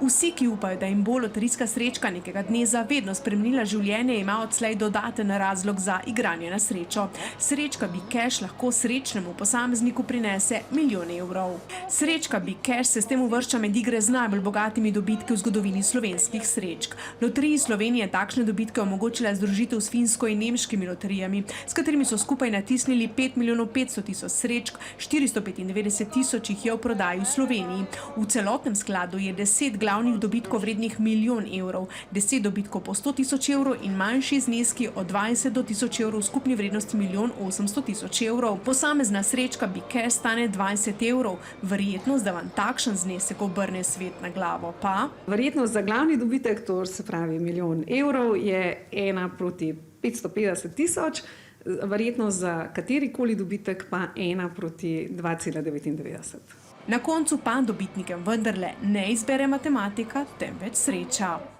Vsi, ki upajo, da jim bo loterijska srečka nekega dne zavedno spremenila življenje, ima odslej dodaten razlog za igranje na srečo. Srečka Big Cash lahko srečnemu posamezniku prinese milijone evrov. Srečka Big Cash se s tem uvršča med igre z najbolj bogatimi dobitki v zgodovini slovenskih srečk. Loteriji Slovenije takšne dobitke omogočila združitev s finsko in nemškimi loterijami, s katerimi so skupaj natisnili 5 milijonov 500 tisoč srečk, 495 tisoč jih je v prodaji v Sloveniji. V celotnem skladu je 10 glavnih dobitkov vrednih milijon evrov, 10 dobitkov po 100 tisoč evrov in manjši zneski od 20 do 1000 evrov v skupni vrednosti 1 800 000 evrov. Posamezna srečka Big Cash stane 20 evrov. Verjetnost, da vam takšen znesek obrne svet na glavo, pa? Verjetnost za glavni dobitek, to se pravi 1 milijon evrov, je 1 proti 550 tisoč, verjetnost za katerikoli dobitek pa 1 proti 2,99. Na koncu pa dobitnikem vendarle ne izbere matematika, temveč sreča.